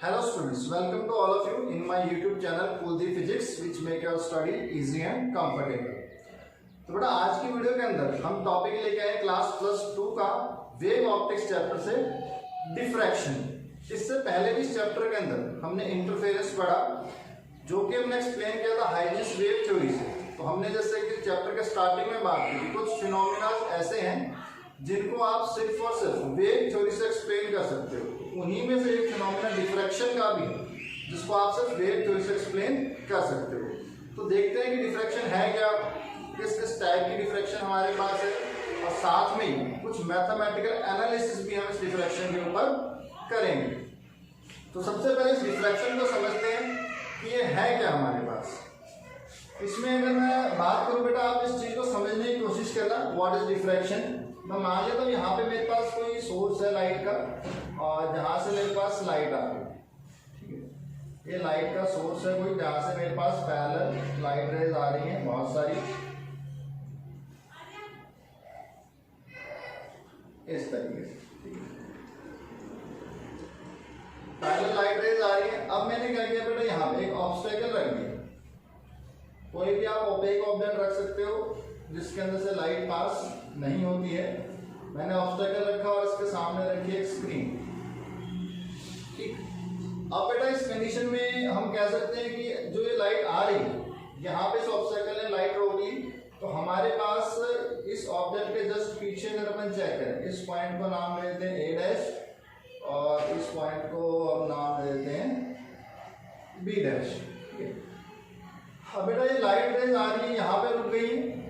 Hello students, welcome to all of you in my YouTube channel Kuldeep Physics which make your study easy and comfortable। तो बेटा आज की video के अंदर हम टॉपिक लेके आए क्लास +2 का वेव ऑप्टिक्स चैप्टर से डिफ्रैक्शन। इससे पहले भी इस चैप्टर के अंदर हमने इंटरफेरेंस पढ़ा जो कि हमने एक्सप्लेन किया था हाइजेंस वेव थ्योरी से। तो हमने जैसे कि चैप्टर के स्टार्टिंग में बात की कुछ फिनोमिना ऐसे हैं जिनको आप सिर्फ और सिर्फ वेव थ्योरी से एक्सप्लेन कर सकते हो। उन्हीं में से एक फिनोमिना डिफ्रैक्शन का भी है जिसको आप सिर्फ वेव थ्योरी से एक्सप्लेन कर सकते हो। तो देखते हैं कि डिफ्रैक्शन है क्या, किस किस टाइप की डिफ्रैक्शन हमारे पास है, और साथ में कुछ मैथमेटिकल एनालिसिस भी हम इस डिफ्रैक्शन के ऊपर करेंगे। तो सबसे पहले इस डिफ्रैक्शन को समझते हैं कि ये है क्या हमारे पास। इसमें अगर मैं बात करूं बेटा, आप इस चीज को समझने की कोशिश करना, व्हाट इज डिफ्रैक्शन। मैं मान लेता हूँ यहाँ पे मेरे पास कोई सोर्स है लाइट का और जहां से मेरे पास लाइट आ रही है, ठीक है। ये लाइट का सोर्स है कोई, जहां से मेरे पास पैरेलल लाइट रेज आ रही हैं बहुत सारी इस तरीके से पैरेलल लाइट रेज आ रही है। अब मैंने क्या किया बेटा, यहाँ पे एक ऑब्स्टेकल रख दिया। कोई भी आप ओपेक ऑब्जेक्ट रख सकते हो जिसके अंदर से लाइट पास नहीं होती है। मैंने ऑब्स्टेकल रखा और इसके सामने रखी एक स्क्रीन, ठीक। अब बेटा इस कंडीशन में हम कह सकते हैं कि जो ये लाइट आ रही है यहाँ पे इस ऑब्स्टेकल ने लाइट रोक ली, तो हमारे पास इस ऑब्जेक्ट के जस्ट पीछे अगर अपन चेक करें, इस पॉइंट को नाम देते हैं ए डैश और इस पॉइंट को हम नाम देते हैं बी डैश, ठीक है। अब बेटा ये लाइट रेज आ रही है यहाँ पे रुक गई है,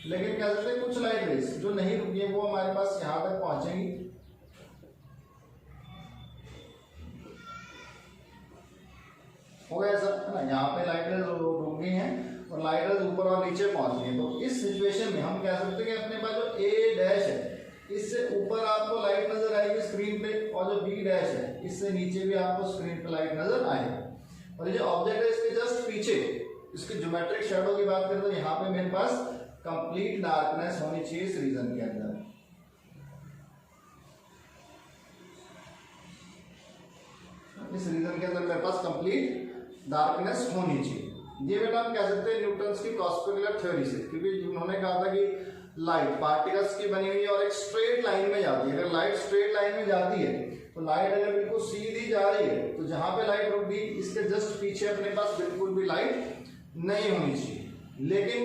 लेकिन कह सकते हैं कुछ लाइट रेज जो नहीं रुकी है वो हमारे पास यहां तक पहुंचेंगी। हो गया सब, है ना। यहाँ पे लाइट रेज रुक गई हैं और लाइट रेज ऊपर और नीचे पहुंच गई। तो इस सिचुएशन में हम कह सकते हैं कि अपने पास जो ए डैश है इससे ऊपर आपको लाइट नजर आएगी स्क्रीन पे, और जो बी डैश है इससे नीचे भी आपको स्क्रीन पे लाइट नजर आएगी। और ये जो ऑब्जेक्ट है इसके जस्ट पीछे इसकी ज्योमेट्रिक शैडो की बात करें तो यहाँ पे मेरे पास कंप्लीट डार्कनेस होनी चाहिए इस रीजन के अंदर। इस रीजन के अंदर मेरे पास कंप्लीट डार्कनेस होनी चाहिए। ये बेटा हम कह सकते हैं न्यूटन्स की कॉस्मिक थ्योरी से, क्योंकि उन्होंने कहा था कि लाइट पार्टिकल्स की बनी हुई है और एक स्ट्रेट लाइन में जाती है। अगर लाइट स्ट्रेट लाइन में जाती है तो लाइट अगर बिल्कुल सीधी जा रही है तो जहां पे लाइट रुक गई इसके जस्ट पीछे अपने पास बिल्कुल भी लाइट नहीं होनी चाहिए। लेकिन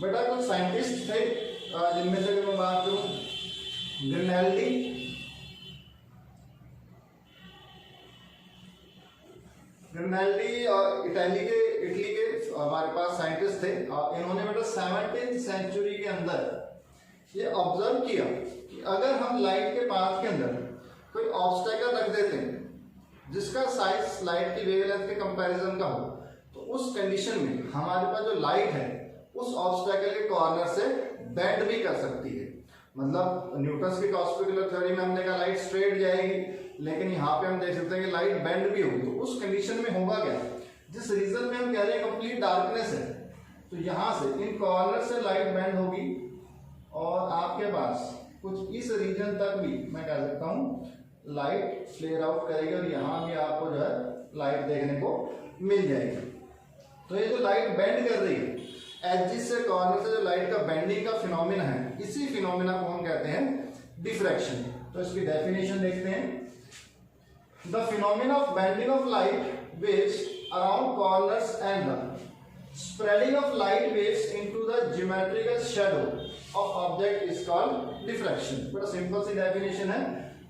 बेटा कुछ साइंटिस्ट थे जिनमें से मैं बात करूं, ग्रिनल्डी और इटली के हमारे पास साइंटिस्ट थे। इन्होंने बेटा 17वीं सेंचुरी के अंदर ये ऑब्जर्व किया कि अगर हम लाइट के पाथ के अंदर कोई ऑब्स्टेकल रख देते हैं जिसका साइज लाइट की वेवलेंथ के कंपैरिजन का हो, तो उस कंडीशन में हमारे पास जो लाइट है उस ऑब्स्टेकल के कॉर्नर से बेंड भी कर सकती है। मतलब न्यूटन्स की कॉस्मिक थ्योरी में हमने कहा लाइट स्ट्रेट जाएगी, लेकिन यहाँ पे हम देख सकते हैं कि लाइट बेंड भी होगी। तो उस कंडीशन में होगा क्या, जिस रीजन में हम कह रहे हैं कंप्लीट डार्कनेस है, तो यहाँ से इन कॉर्नर से लाइट बेंड होगी और आपके पास कुछ इस रीजन तक भी मैं कह सकता हूँ लाइट फ्लेयर आउट करेगी और यहाँ भी आपको जो है लाइट देखने को मिल जाएगी। तो ये जो लाइट बेंड कर रही है एजिस से कॉर्नर से, जो लाइट का बेंडिंग का फिनोमिना है, इसी फिनोमिना को हम कहते हैं डिफ्रैक्शन। तो इसकी डेफिनेशन देखते हैं। The phenomena of bending of light waves around corners and the spreading of light waves into the geometrical shadow of object is called diffraction. बड़ा सिंपल सी डेफिनेशन है।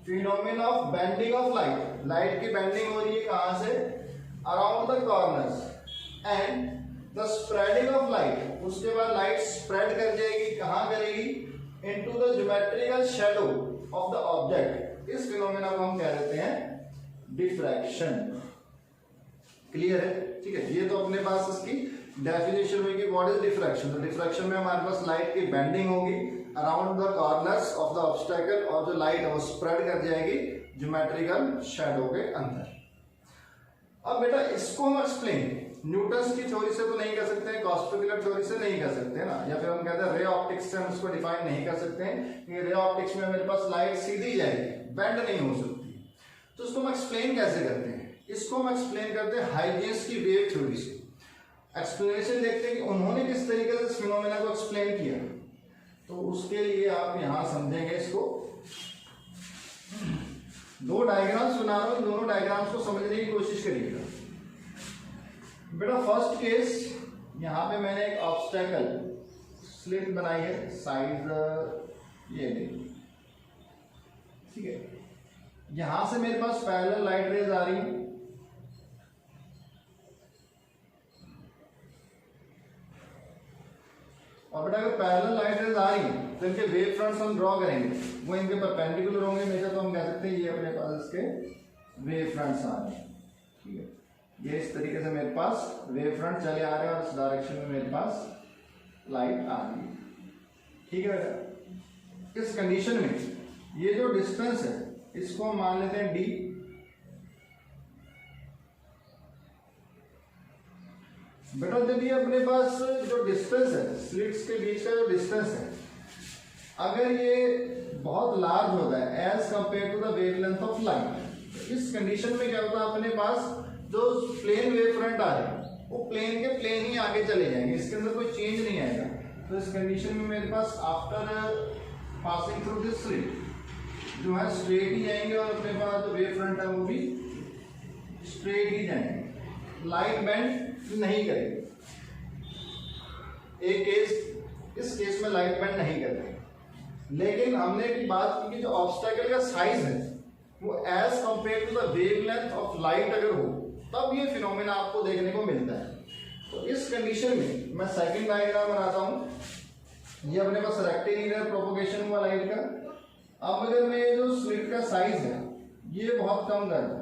Phenomena of bending of light, light की bending हो रही है कहां से, around the corners, and the spreading of light, उसके बाद लाइट स्प्रेड कर जाएगी, कहां करेगी, into the geometrical shadow of the object. इस फिनोमेना को हम कह देते हैं डिफ्रैक्शन। क्लियर है, ठीक है। ये तो अपने पास इसकी डेफिनेशन हुई कि व्हाट इज डिफ्रैक्शन। तो डिफ्रैक्शन में हमारे पास लाइट की बेंडिंग होगी around the corners of the obstacle, और जो लाइट है वो स्प्रेड कर जाएगी ज्योमेट्रिकल शैडो के अंदर। अब बेटा इसको हम एक्सप्लेन न्यूटन्स की थ्योरी से तो नहीं कर सकते हैं, कॉस्मिक थ्योरी से नहीं कर सकते ना, या फिर हम कहते हैं रे ऑप्टिक्स से हम इसको डिफाइन नहीं कर सकते हैं, क्योंकि रे ऑप्टिक्स में मेरे पास लाइट सीधी जाएगी, बेंड नहीं हो सकती। तो इसको हम एक्सप्लेन कैसे करते हैं? इसको हम एक्सप्लेन करते हैं हाइजेंस की वेव थ्योरी से। एक्सप्लेनेशन देखते हैं कि उन्होंने किस तरीके से इस फिनोमेना को एक्सप्लेन किया। तो उसके लिए आप यहां समझेंगे इसको, दो डायग्राम्स बना रहा हूं, दोनों डायग्राम्स को समझने की कोशिश करिएगा। बेटा फर्स्ट केस, यहां पे मैंने एक ऑब्स्टेकल स्लिट बनाई है, साइज ये देखिए, ठीक है। यहां से मेरे पास पैरेलल लाइट रेज आ रही है, और बेटा अगर पैरेलल लाइट रेज आ रही है तो इनके वेव फ्रंट्स हम ड्रॉ करेंगे, वो इनके परपेंडिकुलर होंगे हमेशा। तो हम कह सकते हैं ये अपने पास इसके वेव फ्रंट्स आ रहे हैं, ठीक है। ये इस तरीके से मेरे पास वेव फ्रंट चले आ रहे हैं और इस डायरेक्शन में मेरे पास लाइट आ रही है, ठीक है बेटा। इस कंडीशन में ये जो डिस्टेंस है इसको हम मान लेते हैं d। बेटा जब ये अपने पास जो डिस्टेंस है, स्लिट्स के बीच का जो डिस्टेंस है, अगर ये बहुत लार्ज होता है as compare to the wavelength of light, इस कंडीशन में क्या होता है, अपने पास जो प्लेन वेव फ्रंट आ रहे हैं वो प्लेन के प्लेन ही आगे चले जाएंगे, इसके अंदर कोई चेंज नहीं आएगा। तो इस कंडीशन में मेरे पास after passing through this slit जो है स्ट्रेट ही जाएंगे, और अपने पास जो वेव फ्रंट है वो भी स्ट्रेट ही जाएंगे, लाइट बेंड नहीं करेंगे। एक केस, इस केस में लाइट बेंड नहीं करेंगे। लेकिन हमने भी बात की कि जो ऑब्स्टेकल का साइज है वो as compare to the wavelength of light अगर हो तब ये फिनोमेना आपको देखने को मिलता है। तो इस कंडीशन में मैं सेकंड डायग्राम बनाता हूं। ये अपने पास रेक्टेलिनियर प्रोपोगेशन हुआ लाइट का। अब अगर मैं जो स्लिट का साइज है ये बहुत कम कर दूं,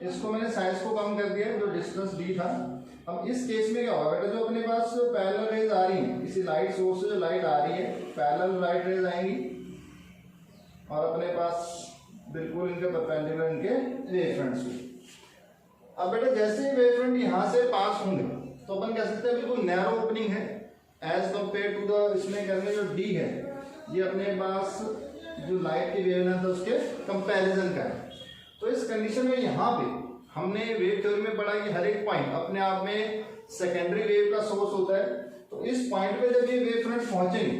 इसको मैंने साइज को कम कर दिया जो डिस्टेंस d था। अब इस केस में क्या होगा बेटा, जो अपने पास पैरेलल रेज आ रही है, इसी लाइट सोर्स से जो लाइट आ रही है, पैरेलल लाइट रेज आएंगी और अपने पास बिल्कुल इनके परपेंडिकुलर इनके वेव फ्रंट्स को। अब बेटा जैसे ही वेव फ्रंट यहां से पास होंगे तो अपन कह सकते हैं बिल्कुल नैरो ओपनिंग है एज कंपेयर टू द, इसमें कहते जो d है ये अपने पास जो लाइट की वेवलेंथ है उसके कंपैरिजन का है। तो इस कंडीशन में यहाँ पे हमने वेव थ्योरी में पढ़ा कि हर एक पॉइंट अपने आप में सेकेंडरी वेव का सोर्स होता है। तो इस पॉइंट पे जब ये वेव फ्रंट पहुंचेंगे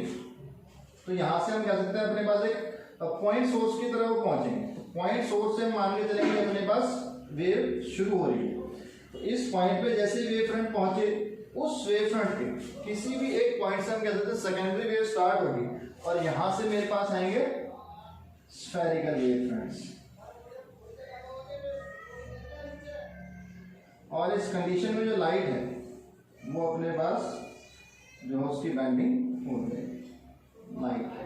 तो यहाँ से हम कह सकते हैं अपने पास एक पॉइंट सोर्स की तरह वो पहुंचेंगे। तो पॉइंट सोर्स से हम मान के चलेंगे अपने पास वेव शुरू हो रही है। तो इस पॉइंट पे जैसे ही वेव फ्रंट पहुंचे, उस वेव फ्रंट के किसी भी एक पॉइंट से हम कह सकते हैं सेकेंडरी वेव स्टार्ट होगी और यहां से मेरे पास आएंगे स्फेरिकल वेव फ्रंट्स। और इस कंडीशन में जो लाइट है वो अपने पास जो है उसकी बेंडिंग हो गई लाइट है।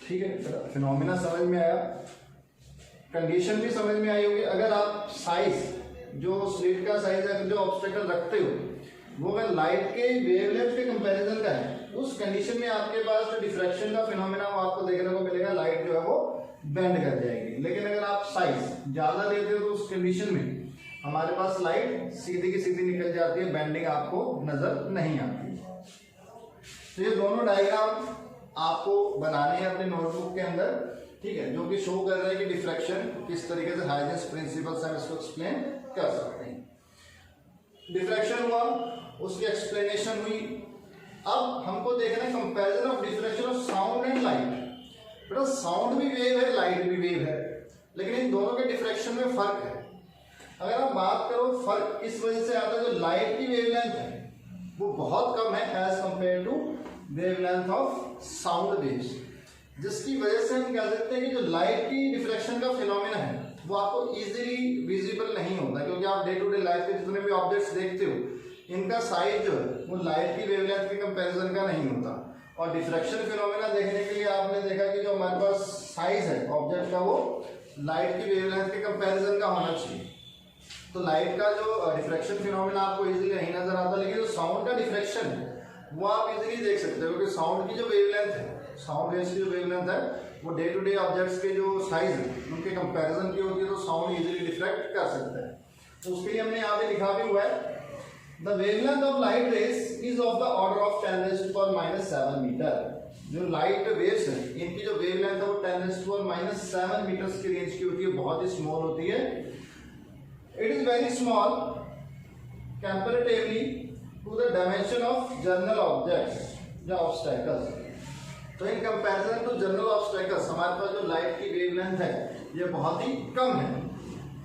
ठीक है, फिनोमिना समझ में आया, कंडीशन भी समझ में आई होगी। अगर आप साइज जो स्लिट का साइज है जो ऑब्स्टेकल रखते हो वो अगर लाइट के वेवलेंथ के कंपैरिजन का है, उस कंडीशन में आपके पास जो डिफ्रैक्शन का फिनोमिना वो आपको देखने को मिलेगा, लाइट जो है वो बेंड कर जाएगी। लेकिन अगर आप साइज ज्यादा लेते हो तो उस कंडीशन में हमारे पास लाइट सीधी की सीधी निकल जाती है, बेंडिंग आपको नजर नहीं आती। तो ये दोनों डायग्राम आपको बनाने हैं अपने नोटबुक के अंदर, ठीक है, जो कि शो कर रहे हैं कि डिफ्रैक्शन किस तरीके से हाइजेंस प्रिंसिपल से हम इसको एक्सप्लेन कर सकते हैं। डिफ्रैक्शन हुआ, उसकी एक्सप्लेनेशन हुई। अब हमको देखना है comparison of diffraction of sound and light. बेटा साउंड भी वेव है, लाइट भी वेव है, लेकिन इन दोनों के डिफ्रैक्शन में फर्क है। अगर आप बात करो फर्क इस वजह से आता है, जो लाइट की वेवलेंथ है वो बहुत कम है as compare to wavelength of sound waves, जिसकी वजह से हम कह सकते हैं कि जो लाइट की डिफ्रैक्शन का फिनोमेना है वो आपको इजीली विजिबल नहीं होता, क्योंकि आप डे टू डे लाइफ के जितने भी ऑब्जेक्ट्स देखते हो इनका साइज जो है वो लाइट की वेवलेंथ के कंपैरिजन का नहीं होता। और डिफ्रैक्शन फिनोमेना देखने के लिए आपने देखा कि जो हमारे पास साइज है ऑब्जेक्ट का वो लाइट की वेवलेंथ के कंपैरिजन का होना चाहिए। तो लाइट का जो डिफ्रैक्शन फिनोमेना आपको इजीली नहीं नजर आता, लेकिन जो साउंड का डिफ्रैक्शन है वो आप इजीली देख सकते हो, क्योंकि साउंड की जो वेवलेंथ है, साउंड वेव्स की जो वेवलेंथ है वो डे टू डे ऑब्जेक्ट्स के जो साइज है उनके कंपैरिजन की होती है, तो साउंड इजीली डिफ्रैक्ट डिफ्लेक्ट कर सकता है। तो उसके लिए हमने यहाँ पे लिखा भी हुआ है, the wavelength of light rays is of the order of 10⁻⁷ metre. जो लाइट वेव्स हैं इनकी जो वेवलेंथ है वो 10⁻⁷ मीटर्स की रेंज की होती है, बहुत ही स्मॉल होती है। It is very small comparatively to the dimension of general objects या ऑब्स्टैकल्स। तो in comparison to general obstacles हमारे पास जो लाइट की वेवलेंथ है ये बहुत ही कम है।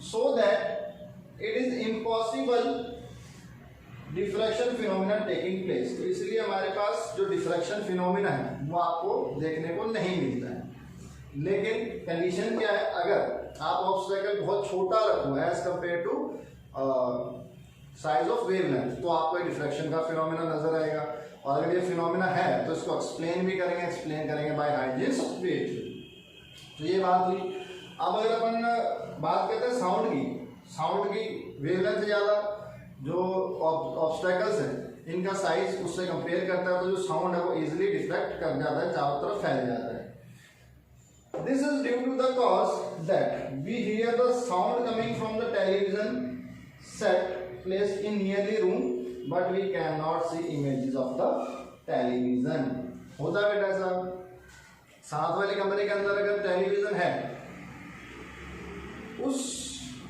So that it is impossible diffraction phenomena taking place. तो इसलिए हमारे पास जो डिफ्रैक्शन फिनोमिना है वो आपको देखने को नहीं मिलता है। लेकिन कंडीशन क्या है, अगर आप ऑब्स्टैकल बहुत छोटा रखो as compare to size of wavelength तो आपको डिफ्रैक्शन का फिनोमिना नजर आएगा। और अगर ये फिनोमिना है तो इसको एक्सप्लेन करेंगे बाय हाइजेंस वेव। तो ये बात हुई। अब अगर अपन बात करते हैं साउंड की वेवलेंथ ज़्यादा जो ऑब्स्टैकल्स हैं इनका साइज उससे कंपेयर करता है तो जो साउंड है वो इजीली डिफ्लेक्ट कर जाता है, चारों तरफ फैल जाता है। This is due to the cause that we hear the sound coming from the television set placed in nearly room but we can not see images of the television. होता है बेटा ऐसा, साथ वाले कमरे के अंदर अगर टेलीविजन है, उस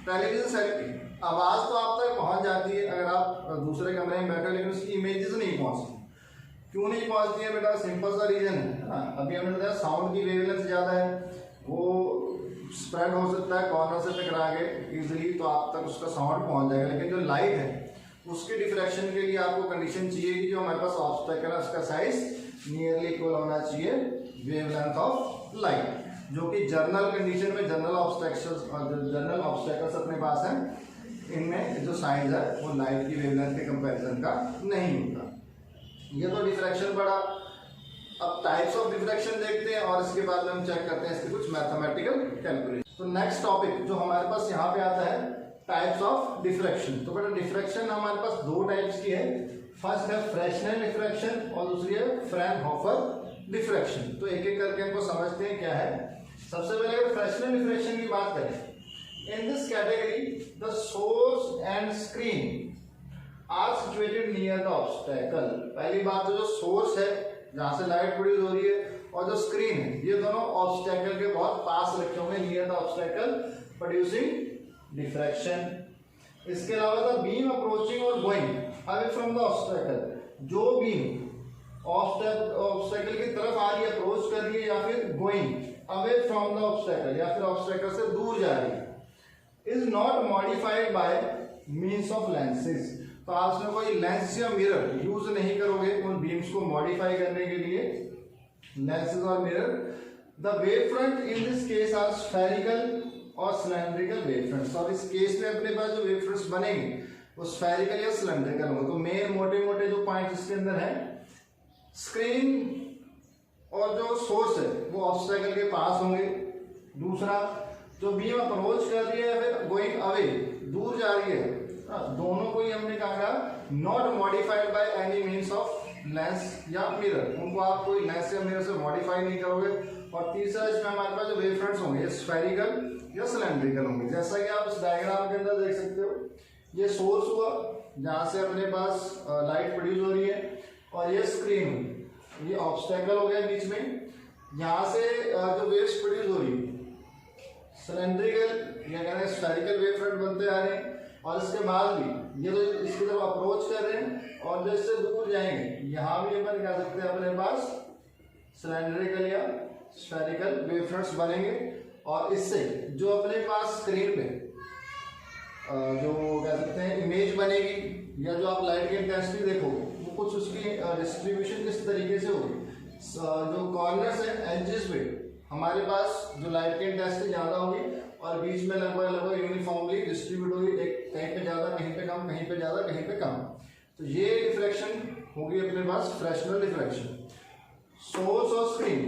टेलीविजन सेट की आवाज तो आप तक पहुंच जाती है अगर आप दूसरे कमरे में बैठे, लेकिन उसकी इमेजेस नहीं पहुंचती। क्यों नहीं पहुंचती है बेटा? सिंपल सा रीजन है। अभी हमने बताया साउंड की वेवलेंथ ज्यादा है, वो स्प्रेड हो सकता है कॉर्नर से टकरा के इजीली, तो आप तक उसका साउंड पहुंच जाएगा। लेकिन जो लाइट है उसके डिफ्रैक्शन के लिए आपको कंडीशन चाहिए कि जो हमारे पास ऑब्स्टैकल है उसका साइज नियरली इक्वल होना चाहिए वेवलेंथ ऑफ लाइट, जो कि जर्नल कंडीशन में जनरल ऑब्स्टैकल्स अपने पास है, इनमें जो साइज है वो लाइट की वेवलेंथ के कंपैरिजन का नहीं होता। ये तो डिफ्रैक्शन पड़ा। अब टाइप्स ऑफ डिफ्रैक्शन देखते हैं और इसके बाद में हम चेक करते हैं इसके कुछ मैथमेटिकल कैलकुलेशन। तो नेक्स्ट टॉपिक जो हमारे पास यहाँ पे आता है टाइप्स ऑफ डिफ्रैक्शन। तो बेटा डिफ्रैक्शन हमारे पास दो टाइप्स की है, फर्स्ट है फ्रेशनेल डिफ्रैक्शन और दूसरी है फ्रैनहोफर डिफ्रैक्शन। तो एक एक करके हमको समझते हैं क्या है। सबसे पहले अगर फ्रेशनेल डिफ्रैक्शन की बात करें, in this category the source and screen are situated near the obstacle। पहली बात तो जो सोर्स है जहां से लाइट प्रोड्यूस हो रही है और जो स्क्रीन है ये दोनों ऑब्स्टैकल के बहुत पास रखे होंगे, near the obstacle producing diffraction. इसके अलावा द बीम अप्रोचिंग और going away from the obstacle, जो बीम ऑब्स्टैकल की तरफ आ रही है, अप्रोच कर रही है, या फिर going away from the obstacle या फिर ऑब्स्टैकल से दूर जा रही है, is not modified by means of lenses। तो आप इसमें कोई लेंस या मिरर यूज नहीं करोगे उन बीम्स को मॉडिफाई करने के लिए, लेंसेज और mirror. The wave front in this case are spherical और सिलेंड्रिकल वेव फ्रंट्स। और इस केस में अपने पास जो वेव फ्रंट्स बनेंगे वो स्फेरिकल या सिलेंड्रिकल होंगे। तो मेन मोटे मोटे जो पॉइंट इसके अंदर है, स्क्रीन और जो सोर्स है वो ऑब्स्टैकल के पास होंगे। दूसरा जो बीम अप्रोच कर रही है या फिर गोइंग अवे दूर जा रही है, दोनों को ही हमने कहा not modified by any means of lens या मिरर, उनको आप कोई लेंस या मिरर से मॉडिफाई नहीं करोगे। और तीसरा इसमें हमारे पास जो वेव फ्रंट्स होंगे स्फेरिकल या सिलेंड्रिकल होंगे। जैसा कि आप इस डायग्राम के अंदर देख सकते हो, ये सोर्स हुआ जहां से अपने पास लाइट प्रोड्यूस हो रही है, और ये स्क्रीन हुई, ये ऑब्स्टैकल हो गया बीच में। यहाँ से जो वेव्स प्रोड्यूस हो रही है सिलेंड्रिकल या कहते हैं स्फेरिकल वेव फ्रंट बनते आ रहे हैं, और इसके बाद भी ये तो इसकी तरफ अप्रोच कर रहे हैं, और जो इससे दूर जाएंगे यहाँ भी अपन कह सकते हैं अपने पास सिलेंड्रिकल या स्फेरिकल वेव फ्रंट्स बनेंगे। और इससे जो अपने पास स्क्रीन पे जो कह सकते हैं इमेज बनेगी या जो आप लाइट की इंटेंसिटी देखोगे वो कुछ उसकी डिस्ट्रीब्यूशन किस तरीके से होगी। जो कॉर्नर्स है एजेस पे हमारे पास जो लाइट की इंटेंसिटी ज़्यादा होगी और बीच में लगभग यूनिफॉर्मली डिस्ट्रीब्यूट होगी, एक कहीं पे ज़्यादा, कहीं पे कम, कहीं पे ज़्यादा, कहीं पे कम। तो ये डिफ्रैक्शन होगी अपने पास फ्रेशनल डिफ्रैक्शन। सोर्स और स्क्रीन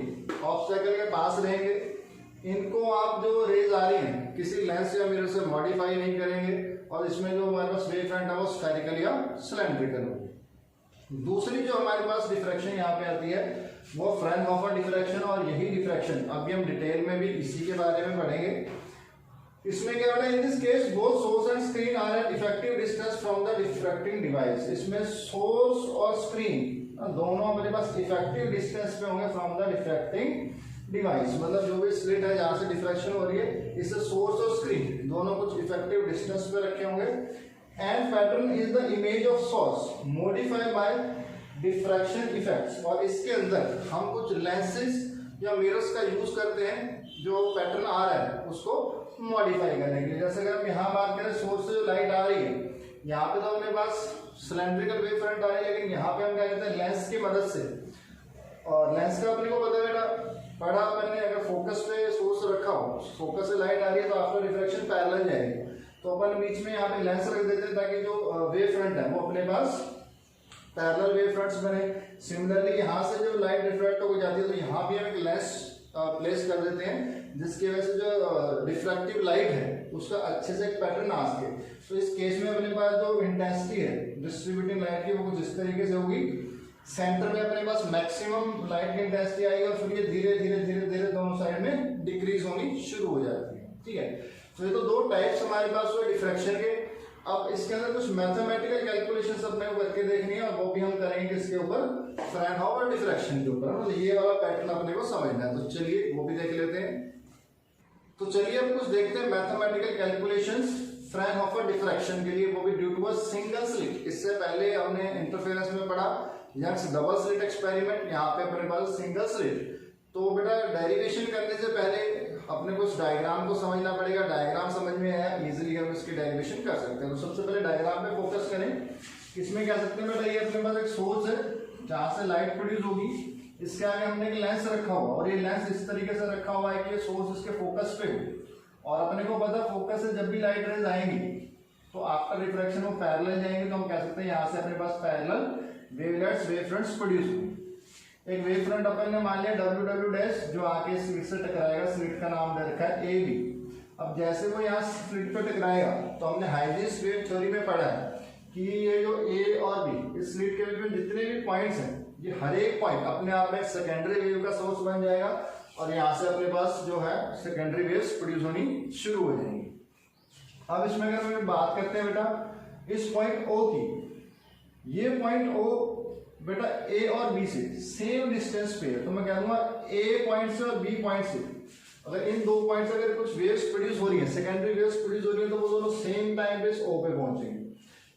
ऑब्स्टैकल के पास रहेंगे, इनको आप जो रेज आ रही हैं किसी लेंस या मिरर से मॉडिफाई नहीं करेंगे, और इसमें जो हमारे पास वेव फ्रंट है वो स्फेरिकल या सिलेंड्रिकल होगी। दूसरी जो हमारे पास डिफ्रैक्शन यहाँ पे आती है वो फ्रैनहोफर डिफ्रैक्शन, और यही डिफ्रैक्शन अभी हम डिटेल में भी इसी के बारे में पढ़ेंगे। इसमें क्या बेटा, in this case both source and screen are at effective distance from the diffracting device. इसमें सोर्स और स्क्रीन दोनों अपने पास इफेक्टिव डिस्टेंस पे होंगे फ्रॉम द डिफ्रैक्टिंग डिवाइस। मतलब जो भी स्लिट है जहां से डिफ्रैक्शन हो रही है, इससे सोर्स और स्क्रीन दोनों कुछ इफेक्टिव डिस्टेंस पे रखे होंगे। And pattern is the image of source modified by diffraction effects. और इसके अंदर हम कुछ लेंसेज या मिरर्स का यूज करते हैं जो पैटर्न आ रहा है उसको मॉडिफाई करने के लिए। जैसे अगर हम यहाँ बात करें, सोर्स से जो लाइट आ रही है, यहाँ पे तो अपने पास सिलेंड्रिकल वेव फ्रंट आ रही है, लेकिन यहाँ पे हम क्या कहते हैं, लेंस की मदद से। और लेंस का अपने को पता है बेटा, पढ़ा अपन ने, अगर फोकस पे सोर्स रखा हो, फोकस से लाइट आ रही है तो आफ्टर रिफ्लेक्शन पैरेलल जाएगी, तो अपन बीच में यहाँ पे लेंस रख देते हैं ताकि जो वेव फ्रंट है वो अपने पास पैरेलल वेव फ्रंट्स बने। सिमिलरली यहाँ से जो लाइट रिफ्लेक्ट हो जाती है तो यहाँ भी हम एक लेंस प्लेस कर देते हैं, जिसकी वजह से जो रिफ्लेक्टिव लाइट है उसका अच्छे से एक पैटर्न आ सके। तो इस केस में अपने पास जो इंटेंसिटी है डिस्ट्रीब्यूटिंग लाइट की वो कुछ इस तरीके से होगी। सेंटर में अपने पास मैक्सिमम लाइट की इंटेंसिटी आएगी और फिर ये धीरे धीरे धीरे धीरे दोनों साइड में डिक्रीज होनी शुरू हो जाती है। ठीक है, तो ये तो दो टाइप्स हमारे पास हुए डिफ्रैक्शन के। अब इसके अंदर कुछ मैथमेटिकल कैलकुलेशंस अपने को करके देखनी है, और वो भी हम करेंगे इसके ऊपर, फ्रैनहोफर डिफ्रैक्शन के ऊपर। मतलब ये वाला पैटर्न अपने को समझना है, तो चलिए वो भी देख लेते हैं। तो चलिए अब कुछ देखते हैं मैथमेटिकल कैलकुलेशंस फ्रैनहोफर डिफ्रैक्शन के लिए, वो भी due to a single slit. इससे पहले हमने इंटरफेरेंस में पढ़ा यंग्स डबल स्लिट एक्सपेरिमेंट, यहाँ पे अपने पास सिंगल स्लिट। तो बेटा डेरिवेशन करने से पहले अपने को इस डायग्राम को समझना पड़ेगा। डायग्राम समझ में आया, इजीली हम इसकी डेरिवेशन कर सकते हैं। तो सबसे पहले डायग्राम पे फोकस करें। इसमें क्या सकते हैं बेटा, ये अपने पास एक सोर्स है जहां से लाइट प्रोड्यूस होगी, इसके आगे हमने एक लेंस रखा हुआ, और ये लेंस इस तरीके से रखा हुआ है कि सोर्स इसके फोकस पे हो। और अपने को पता फोकस से जब भी लाइट रेज आएंगी तो आफ्टर रिफ्रैक्शन वो पैरेलल जाएंगे, तो हम कह सकते हैं यहाँ से अपने पास parallel wavelets wave fronts produce होंगे। एक वेव फ्रंट अपन ने मान लिया डब्ल्यू डैश, जो आके स्लिट से टकराएगा, स्लिट का नाम दे रखा है ए बी। अब जैसे वो यहाँ स्लिट पे टकराएगा तो हमने हाइजेंस वेव थ्योरी में पढ़ा है कि ये जो ए और बी, इस स्लिट के बीच में जितने भी पॉइंट्स हैं, ये हर एक पॉइंट अपने आप में सेकेंडरी वेव का सोर्स बन जाएगा, और यहाँ से अपने पास जो है सेकेंडरी वेव्स प्रोड्यूस होनी शुरू हो जाएंगी। अब इसमें अगर हम बात करते हैं बेटा इस पॉइंट ओ की, ये पॉइंट ओ बेटा ए और बी से सेम डिस्टेंस पे है, तो मैं कह दूंगा ए पॉइंट से और बी पॉइंट से अगर इन दो पॉइंट से अगर कुछ वेव्स प्रोड्यूस हो रही है, सेकेंडरी वेव्स प्रोड्यूस हो रही है, तो वो दोनों सेम टाइम पे ओ पे पहुंचेंगे।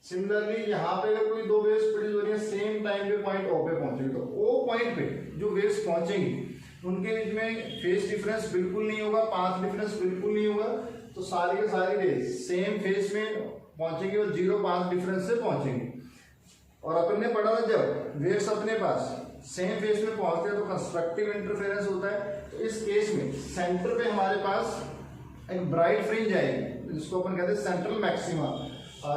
सिमिलरली यहाँ पे अगर कोई दो वेव्स प्रोड्यूस हो रही है, सेम टाइम पे पॉइंट ओ पे पहुंचेंगे, तो ओ पॉइंट पे जो वेव्स पहुंचेंगी उनके बीच में फेज डिफरेंस बिल्कुल नहीं होगा, पाथ डिफरेंस बिल्कुल नहीं होगा, तो सारी के सारी वेव्स सेम फेज में पहुंचेंगे और जीरो पाथ डिफरेंस से पहुंचेंगे। और अपन ने पढ़ा था जब वेव्स अपने पास सेम फेज में पहुंचते हैं तो कंस्ट्रक्टिव इंटरफेरेंस होता है। तो इस केस में सेंटर पे हमारे पास एक ब्राइट फ्रिंज आएगी, जिसको अपन कहते हैं सेंट्रल मैक्सिमा।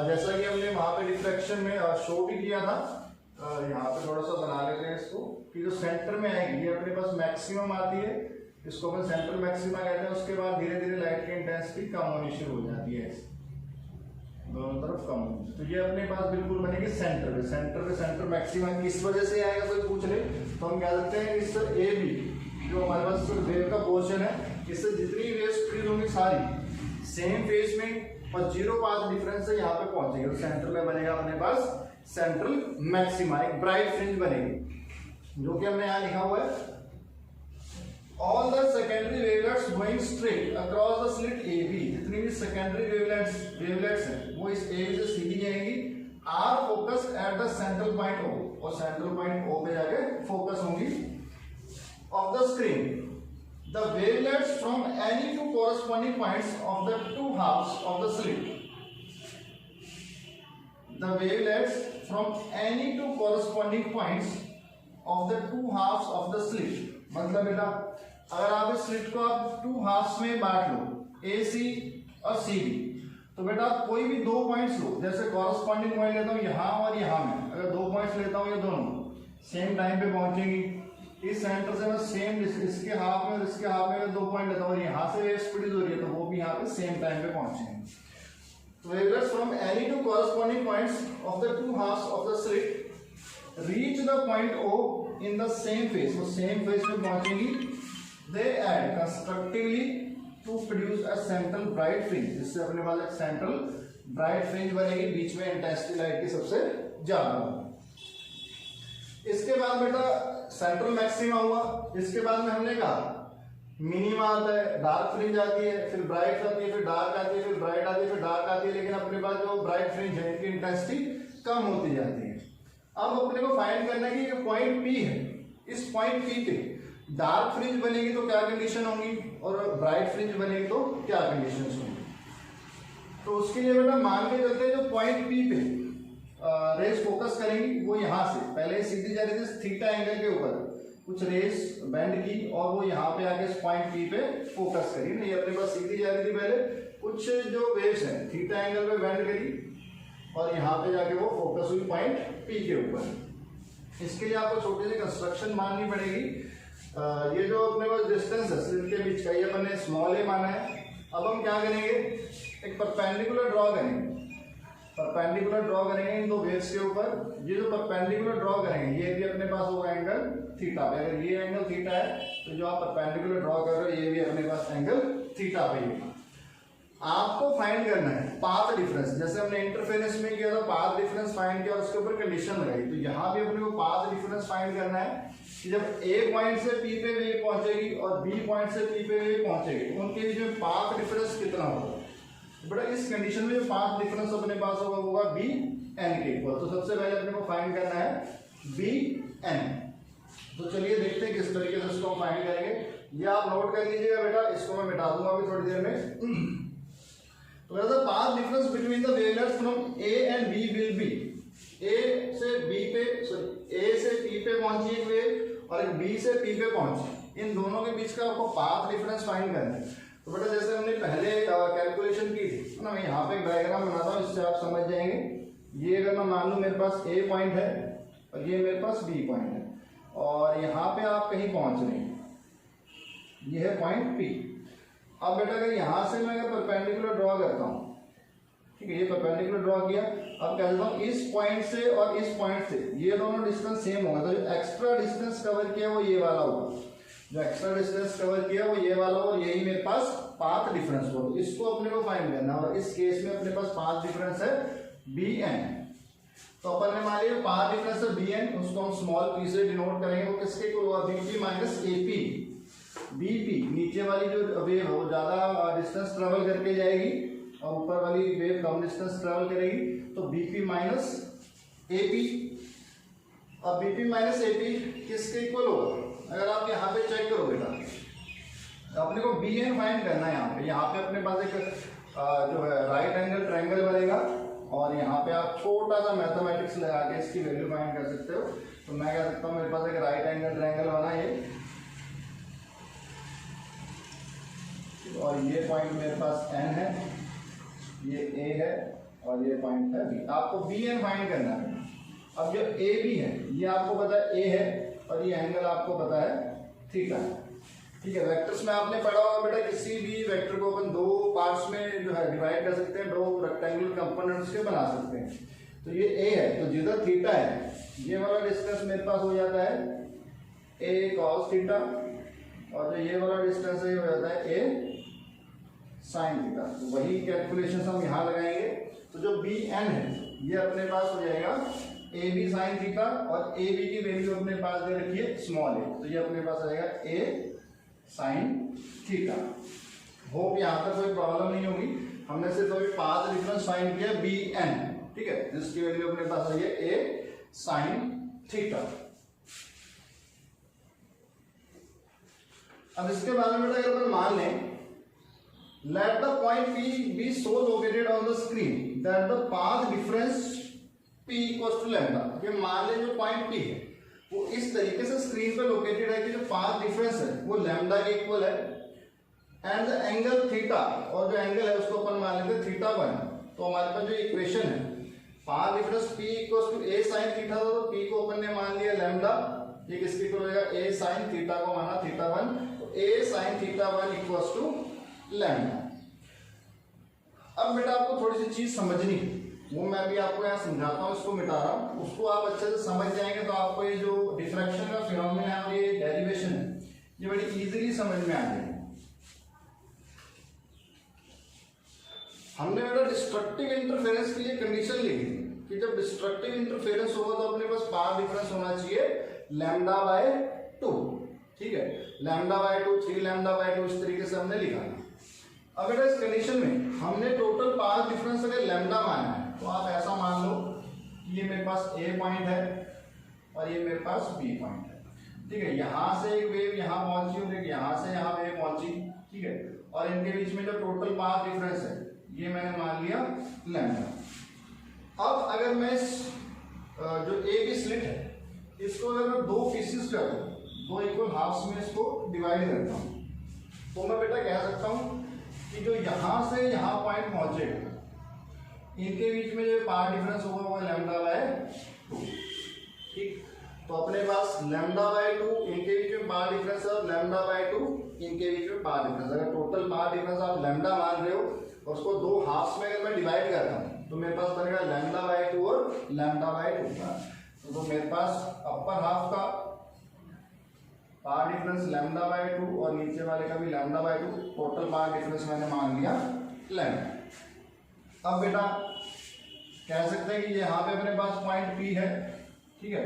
जैसा कि हमने वहां पे डिफ्रैक्शन में शो भी किया था, यहाँ पे थोड़ा सा बना लेते हैं इसको, कि जो सेंटर में आएगी ये अपने पास मैक्सिमम आती है, इसको अपन सेंट्रल मैक्सिमा कहते हैं। उसके बाद धीरे धीरे लाइट की इंटेंसिटी कम होनी शुरू हो जाती है, दोनों तरफ कम होगी। तो ये अपने पास बिल्कुल बनेगी सेंटर पे। सेंटर मैक्सिमा किस वजह से आएगा कोई पूछ ले, तो हम कह सकते हैं इस ए बी जो हमारे पास वेव का पोर्शन है, इससे जितनी वेव्स प्रोड्यूस होंगी सारी सेम फेज में और जीरो पाथ डिफरेंस से यहाँ पे पहुंचेंगे, तो सेंटर में बनेगा अपने पास सेंट्रल मैक्सिमा, एक ब्राइट फ्रिंज बनेगी, जो कि हमने यहाँ लिखा हुआ है all the secondary wavelets going straight across the slit AB, जितनी भी secondary wavelets हैं वो इस A से सीधी जाएंगी, are focused at the central point O, और central point O पे जाके focus होंगी of the screen. The wavelets from any two corresponding points of the two halves of the slit. The wavelets from any two corresponding points of the two halves of the slit. मतलब बेटा अगर आप इस slit को आप to halves में बांट लो, ए सी और सी बी, तो बेटा आप कोई भी दो पॉइंट्स लो, जैसे कॉरस्पॉन्डिंग पॉइंट लेता हूँ यहाँ और यहाँ में, अगर दो पॉइंट्स लेता हूँ ये दोनों सेम टाइम पे पहुंचेंगी। इस सेंटर से मैं सेम इसके हाफ में और इसके हाफ में दो पॉइंट लेता हूँ और यहाँ से वेव्स प्रोड्यूस हो रही है, तो वो भी यहाँ पे सेम टाइम पे पहुंचेंगे। तो waves from any two corresponding points of the two halves of the slit reach the point O in the same phase, वो सेम फेज में पहुंचेंगी। They add constructively to produce a central bright fringe, इससे अपने पास एक central bright fringe बनेगी, बीच में intensity light की सबसे ज्यादा होगी। इसके बाद बेटा सेंट्रल मैक्सिमा हुआ, इसके बाद में हमने कहा मिनिमा आता है, डार्क फ्रिंज आती है, फिर ब्राइट आती है, फिर डार्क आती है, फिर ब्राइट आती है, फिर डार्क आती है, लेकिन अपने पास जो ब्राइट फ्रिंज है इनकी इंटेंसिटी कम होती जाती है। अब अपने को फाइंड करना है कि पॉइंट पी है, इस पॉइंट पी पे डार्क फ्रिंज बनेगी तो क्या कंडीशन होंगी और ब्राइट फ्रिंज बनेगी तो क्या कंडीशन होंगी। तो उसके लिए बेटा मान के चलते हैं जो पॉइंट पी पे रेस फोकस करेंगी वो यहाँ से पहले सीधी जा रही थी थीटा एंगल के ऊपर, कुछ रेस बेंड की और वो यहाँ पे आके इस पॉइंट पी पे फोकस करी। नहीं अपने पास सीधी जा रही थी पहले, कुछ जो वेव्स हैं थीटा एंगल पे बेंड करी और यहाँ पे जाके वो फोकस हुई पॉइंट पी के ऊपर। इसके लिए आपको छोटी सी कंस्ट्रक्शन माननी पड़ेगी। ये जो अपने पास डिस्टेंस है स्लिट के बीच का, ये मैंने स्मॉल ए माना है। अब हम क्या करेंगे, एक परपेंडिकुलर ड्रॉ करेंगे, परपेंडिकुलर ड्रॉ करेंगे इन दो वेव्स के ऊपर। ये जो परपेंडिकुलर ड्रॉ करेंगे ये भी अपने पास होगा एंगल थीटा पे। अगर ये एंगल थीटा है तो जो आप परपेंडिकुलर ड्रॉ कर रहे हो ये भी अपने पास एंगल थीटा पे होगा। आपको फाइंड करना है पाथ डिफरेंस, जैसे हमने इंटरफेरेंस में किया था पाथ डिफरेंस फाइंड किया और उसके ऊपर कंडीशन लगाई, तो यहाँ भी अपने को पाथ डिफरेंस फाइंड करना है कि जब ए पॉइंट से पी पे वेव पहुंचेगी और बी पॉइंट से पी पे वेव पहुंचेगी उनके बीच में पाथ डिफरेंस कितना होगा। बेटा इस कंडीशन में जो पाथ डिफरेंस अपने पास होगा बी एन के इक्वल। तो सबसे पहले अपने को फाइंड करना है बी एन। तो चलिए देखते हैं किस तरीके से इसको फाइंड करेंगे। ये आप नोट कर लीजिएगा बेटा, इसको मैं मिटा दूंगा अभी थोड़ी देर में। तो the path difference between the wavelengths from A and B will be, A से B पे A से P पे पहुंची एक वेव और एक B से P पे पहुंची, इन दोनों के बीच का आपको पाथ डिफरेंस फाइंड करना है। तो बेटा जैसे हमने पहले कैलकुलेशन की थी ना, मैं यहाँ पे एक डायग्राम बनाता हूँ, इससे आप समझ जाएंगे। ये अगर मैं मान लूँ मेरे पास A पॉइंट है और ये मेरे पास B पॉइंट है और यहाँ पे आप कहीं पहुंच रहे हैं, ये है पॉइंट P। अब बेटा अगर यहाँ से मैं अगर परपेंडिकुलर ड्रॉ करता हूँ, ठीक है, ये परपेंडिकुलर ड्रॉ किया, अब क्या करता हूँ इस पॉइंट से और इस पॉइंट से ये दोनों डिस्टेंस सेम होगा, तो जो एक्स्ट्रा डिस्टेंस कवर किया वो ये वाला होगा, जो एक्स्ट्रा डिस्टेंस कवर किया वो ये वाला और यही मेरे पास पाथ डिफरेंस होगा। तो इसको अपने को फाइंड करना है और इस केस में अपने पास पाथ डिफरेंस है बी एन। तो अपन ने मान लिया पाथ डिफरेंस है बी एन, उसको हम स्मॉल पी से डिनोट करेंगे, वो किसके इक्वल होगा, बीपी माइनस एपी। बीपी नीचे वाली जो वेव है वो ज्यादा डिस्टेंस ट्रेवल करके जाएगी और ऊपर वाली वेव कम डिस्टेंस ट्रेवल करेगी, तो बीपी माइनस एपी। अब बीपी माइनस एपी किसके इक्वल होगा, अगर आप यहाँ पे चेक करो बेटा, अपने को बी एन फाइंड करना है। यहाँ पे अपने पास एक जो है राइट एंगल ट्रायंगल बनेगा और यहाँ पे आप छोटा सा मैथमेटिक्स लगा के इसकी वैल्यू फाइंड कर सकते हो। तो मैं कह सकता हूँ मेरे पास एक राइट एंगल ट्रायंगल बना है और ये पॉइंट मेरे पास एन है, ये ए है और ये पॉइंट है बी। आपको बी एन फाइंड करना है। अब जो ए बी है ये आपको पता है ए है और ये एंगल आपको पता है थीटा है, ठीक है। वेक्टर्स में आपने पढ़ा होगा बेटा, किसी भी वेक्टर को अपन दो पार्ट्स में जो है डिवाइड कर सकते हैं, दो रेक्टेंगुलर कंपोनेंट्स के बना सकते हैं। तो ये ए है, तो जिधर थीटा है ये वाला डिस्टेंस मेरे पास हो जाता है ए कॉस थीटा और जो ये वाला डिस्टेंस है ये हो जाता है ए साइन थीटा। तो वही कैलकुलेशन हम यहाँ लगाएंगे। तो जो बी एन है ये अपने पास हो जाएगा ए बी साइन थीटा और ए बी की वैल्यू अपने पास दे रखी है स्मॉल ए, तो ये अपने पास आएगा ए साइन थीटा। होप यहाँ तक कोई प्रॉब्लम नहीं होगी। हमने सिर्फ अभी पाथ डिफरेंस फाइंड किया बी एन, ठीक है, जिसकी वैल्यू अपने पास आई है ए साइन थीटा। अब इसके बाद में बेटा अगर अपन मान लें let the point P be so located on the screen that the path difference P equals to lambda। ये मान लें जो पॉइंट P है वो इस तरीके से स्क्रीन पे लोकेटेड है कि जो पाथ डिफरेंस है वो लैम्डा के इक्वल है एंड द एंगल थीटा, और जो एंगल है उसको अपन मान लेते हैं थीटा 1। तो हमारे पास जो इक्वेशन है path difference P equals to a sin theta, तो P को अपन ने मान लिया लैम्डा, ये किसके इक्वल हो जाएगा a sin थीटा को माना थीटा 1, तो a sin theta 1 equals to lambda. अब बेटा आपको थोड़ी सी चीज समझनी, वो मैं भी आपको यहाँ समझाता हूँ, इसको मिटा रहा हूँ, उसको आप अच्छे से समझ जाएंगे तो आपको ये जो डिफ्रैक्शन का फिनोमेना है और ये डेरिवेशन है ये बड़ी इजीली समझ में आ जाएगी। हमने बेटा डिस्ट्रक्टिव इंटरफेरेंस के लिए कंडीशन लिखी कि जब डिस्ट्रक्टिव इंटरफेरेंस होगा तो अपने पास पाथ डिफरेंस होना चाहिए λ/2, ठीक है, λ/2, 3 λ/2, इस तरीके से हमने लिखा है। अब बेटा इस कंडीशन में हमने टोटल पाथ डिफरेंस अगर लैम्डा माना है तो आप ऐसा मान लो कि ये मेरे पास ए पॉइंट है और ये मेरे पास बी पॉइंट है, ठीक है, यहाँ से एक वेव यहाँ पहुंची और एक यहाँ से यहाँ वेव पहुंची, ठीक है, और इनके बीच में जो टोटल पाथ डिफरेंस है ये मैंने मान लिया लैम्डा। अब अगर मैं इस जो ए की स्लिट है इसको अगर मैं दो पीसेस कर दूं, दो इक्वल हाफ्स में इसको डिवाइड करता हूं, तो मैं बेटा कह सकता हूं कि जो यहां से यहां पॉइंट पहुंचेगा इनके बीच में जो पाथ डिफरेंस होगा वो λ/2, ठीक। तो अपने पास λ/2 इनके बीच में पाथ डिफरेंस है और λ/2 इनके बीच में पाथ डिफरेंस। अगर टोटल पाथ डिफरेंस आप लैम्डा मान रहे हो और उसको दो हाफ्स में अगर मैं डिवाइड करता हूं तो मेरे पास बनेगा λ/2 और λ/2 का। तो मेरे पास अपर हाफ का पाथ डिफरेंस λ/2 और नीचे वाले का भी λ/2, टोटल पाथ डिफरेंस मैंने मान लिया लैम्डा। अब बेटा कह सकते हैं कि यहाँ पे अपने पास पॉइंट P है, ठीक है।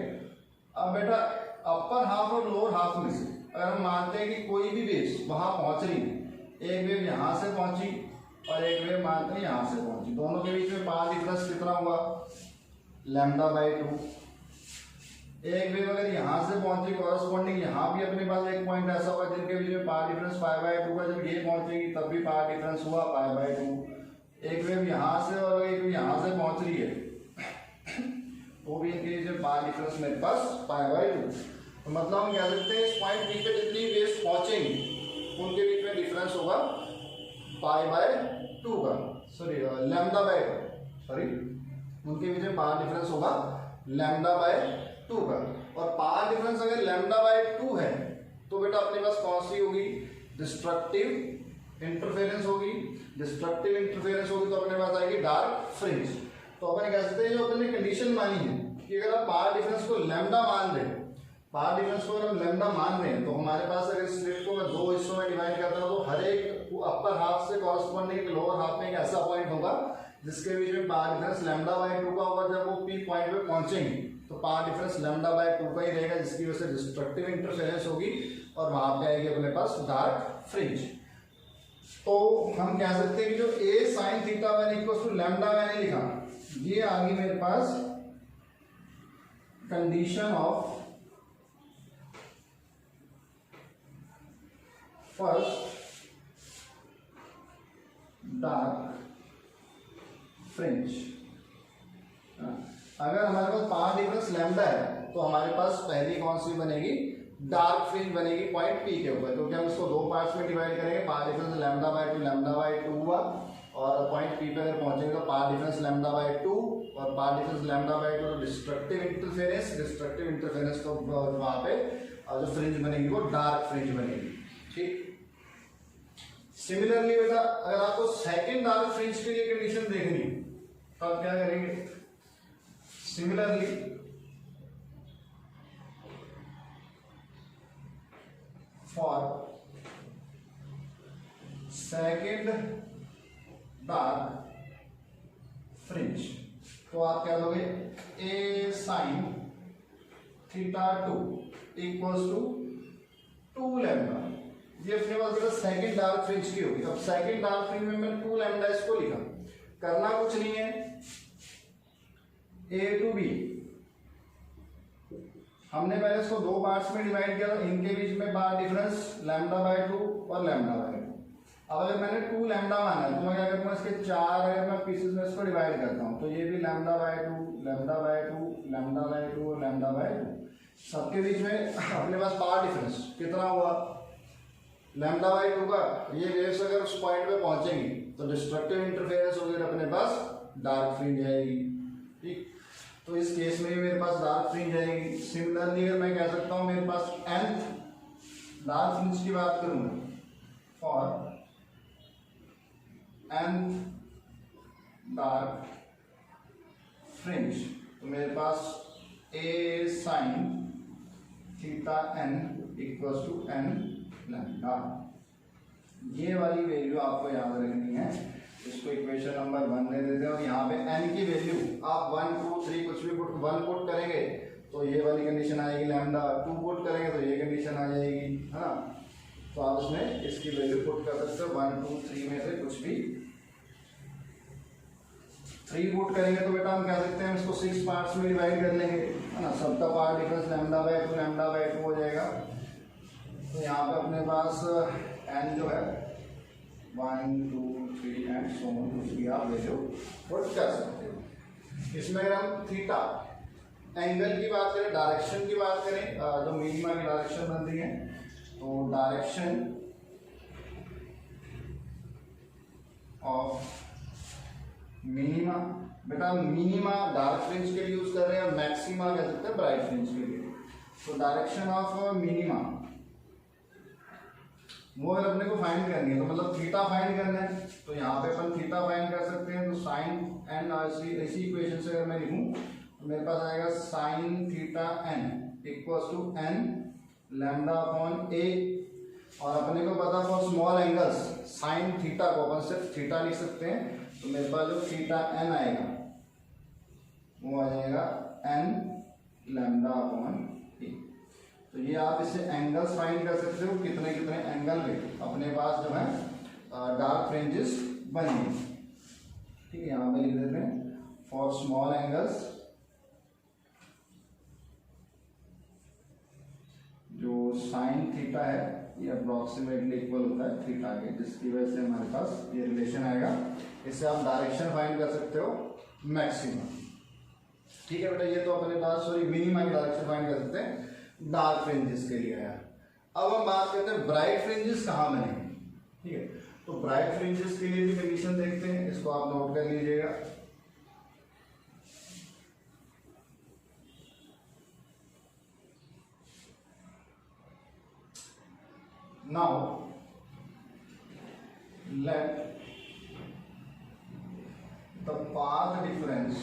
अब बेटा अपर हाफ और लोअर हाफ में से अगर हम मानते हैं कि कोई भी वेव वहां पहुंच रही है, एक वेव यहां से पहुंची और एक वेव मानते हैं यहां से पहुंची, दोनों के बीच में पाथ डिफरेंस कितना हुआ λ/2। एक वेव अगर यहां से पहुंची कॉरस्पॉन्डिंग यहां भी अपने पास एक पॉइंट ऐसा होगा जिनके बीच में पाथ डिफरेंस π/2 का, जब ये पहुंचेगी तब भी पाथ डिफरेंस हुआ π/2। एक वेव यहां से और एक वेव यहां से पहुंच रही है वो भी इनके बीच में पाथ डिफरेंस मेरे पास π/2। तो मतलब हम कह सकते हैं इस पॉइंट P पे जितनी वेव्स पहुंचेंगी उनके बीच में डिफरेंस होगा π/2 का, सॉरी λ/2, सॉरी उनके बीच में पाथ डिफरेंस होगा λ/2 का। और पाथ डिफरेंस अगर λ/2 है तो बेटा अपने पास कौन सी होगी, डिस्ट्रक्टिव इंटरफेरेंस होगी। डिस्ट्रक्टिव इंटरफेरेंस होगी तो अपने पास आएगी डार्क फ्रिंज। तो अपन कह सकते हैं जो अपन ने कंडीशन मानी है कि अगर आप पाथ डिफरेंस को लैम्डा मान रहे हैं, पाथ डिफरेंस को अगर हम लैम्डा मान रहे हैं तो हमारे पास अगर स्लिट को मैं दो हिस्सों में डिवाइड करता हूं तो हर एक अपर हाफ से कॉरस्पॉन्डिंग लोअर हाफ में एक ऐसा पॉइंट होगा जिसके बीच में पाथ डिफरेंस λ/2 का होगा। जब वो P पॉइंट पे पहुंचेंगे तो पाथ डिफरेंस λ/2 का ही रहेगा, जिसकी वजह से डिस्ट्रक्टिव इंटरफेरेंस होगी और वहां पे आएगी अपने पास डार्क फ्रिंज। तो हम कह सकते हैं कि जो a sin θ1 = लैम्डा मैंने लिखा, ये आ गई मेरे पास condition of first dark fringe. अगर हमारे पास पाथ डिफरेंस लैम्डा है तो हमारे पास पहली कौन सी बनेगी, डार्क फ्रिंज बनेगी पॉइंट P के ऊपर, क्योंकि हम इसको दो पार्ट्स में डिवाइड करेंगे। पाथ डिफरेंस λ/2 हुआ और पॉइंट P पे अगर पहुंचेंगे तो पाथ डिफरेंस λ/2 और पाथ डिफरेंस λ/2 तो डिस्ट्रक्टिव इंटरफेरेंस तो वहां पे जो फ्रिंज बनेगी वो डार्क फ्रिंज बनेगी, ठीक। सिमिलरली बेटा अगर आपको सेकंड डार्क फ्रिंज के लिए कंडीशन देखनी तो आप क्या करेंगे, similarly for second dark fringe तो आप क्या लोगे, a sin θ2 = 2 लैम्डा। ये अपने पास बेटा सेकंड डार्क फ्रिंज की होगी। अब सेकंड डार्क फ्रिंज में मैं 2 लैम्डा इसको लिखा, करना कुछ नहीं है, A to B हमने पहले इसको दो पार्ट्स में डिवाइड किया, इनके बीच में पाथ डिफरेंस λ/2 और λ/2। अब अगर मैंने 2 लैम्डा माना है तो मैं क्या करूंगा, इसके 4 अगर मैं पीसेस में इसको डिवाइड करता हूं तो ये भी λ/2 λ/2 λ/2 और λ/2, सबके बीच में अपने पास पाथ डिफरेंस कितना हुआ λ/2 का। ये वेव्स अगर उस पॉइंट पे पहुंचेंगी तो डिस्ट्रक्टिव इंटरफेरेंस होगी, अपने पास डार्क फ्रिंज आएगी, ठीक। तो इस केस में मेरे पास डार्क फ्रिंज आएगी। सिमिलरली अगर मैं कह सकता हूं मेरे पास nth डार्क फ्रिंज की बात करूंगा, फॉर nth डार्क फ्रिंज तो मेरे पास a sin θn = n lambda. ये वाली वैल्यू आपको याद रखनी है इसको इक्वेशन नंबर 1 दे देते हैं और यहाँ पे n की वैल्यू आप 1 2 3 कुछ भी पुट 1 पुट करेंगे तो ये वाली कंडीशन आएगी लैम्डा, 2 पुट करेंगे तो ये कंडीशन आ जाएगी, है ना। तो आप इसमें इसकी वैल्यू पुट कर सकते हो 1 2 3 में से कुछ भी 3 पुट करेंगे तो बेटा हम कह सकते हैं इसको 6 पार्ट्स में डिवाइड कर लेंगे, है ना। सबका पार्ट डिफरेंस λ/2 हो जाएगा। तो यहाँ पे अपने पास n जो है 1 2 3 एंड सो ऑन कुछ भी आप वैल्यू पुट कर सकते हो। इसमें अगर हम थीटा एंगल की बात करें, डायरेक्शन की बात करें, जो मिनिमा की डायरेक्शन बनती है, तो डायरेक्शन ऑफ मिनिमा, बेटा मिनिमा डार्क फ्रिंज के लिए यूज कर रहे हैं, मैक्सिमा कह सकते हैं ब्राइट फ्रिंज के लिए। तो डायरेक्शन ऑफ मिनिमा वो अगर अपने को फाइंड करनी है तो मतलब थीटा फाइंड करना है, तो यहाँ पे अपन थीटा फाइंड कर सकते हैं। तो साइन एन इसी इक्वेशन से अगर मैं लिखूं तो मेरे पास आएगा sine theta n equals to n lambda upon a, और अपने को पता for small angles sine theta को अपन सिर्फ थीटा लिख सकते हैं। तो मेरे पास जो थीटा एन आएगा वो आ जाएगा एन लैम्डा अपॉन ए। तो ये आप इससे एंगल्स फाइंड कर सकते हो, कितने कितने एंगल में अपने पास जो है डार्क फ्रिंजेस बनेंगे। ठीक है, यहाँ पे लिख देते हैं फॉर स्मॉल एंगल्स जो साइन थीटा है ये अप्रोक्सीमेटली इक्वल होता है थीटा के, जिसकी वजह से हमारे पास ये रिलेशन आएगा। इससे आप डायरेक्शन फाइंड कर सकते हो मैक्सिमम। ठीक है बेटा, ये तो अपने पास सॉरी मिनिमा की डायरेक्शन फाइंड कर सकते हैं डार्क फ्रिंजेस के लिए आया। अब हम बात करते हैं ब्राइट फ्रिंजेस कहाँ बनेंगे। ठीक है, तो ब्राइट फ्रिंजेस के लिए भी कंडीशन देखते हैं, इसको आप नोट कर लीजिएगा। Now let the path difference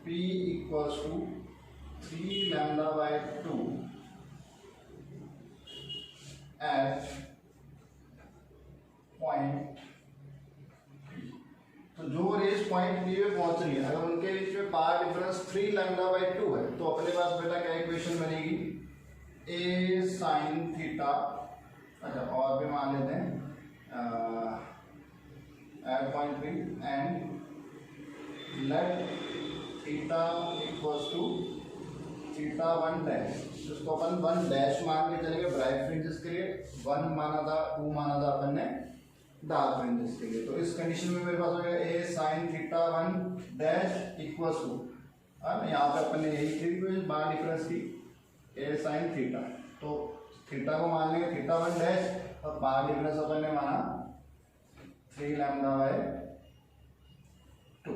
P equals to 3 lambda by 2 at point, तो जो रेस पॉइंट पी पे पहुंच रही है अगर उनके बीच में पाथ डिफरेंस 3 लैम्डा बाई 2 है तो अपने पास बेटा क्या इक्वेशन बनेगी, ए साइन थीटा, अच्छा और भी मान लेते हैं at point P and let theta equals to theta 1 dash, जिसको अपन 1 डैश मान के चलेंगे ब्राइट फ्रिंजेस के लिए, 1 माना था 2 माना था अपन ने डार्क फ्रिंजेस के लिए। तो इस कंडीशन में मेरे पास हो गया a sine theta 1 dash equals to, यहाँ पे अपन ने यही थी बार डिफरेंस की ए साइन थीटा, तो थीटा को मान लेंगे थीटा 1 डैश और बार डिफरेंस अपन ने माना 3 लैम्डा बाय 2।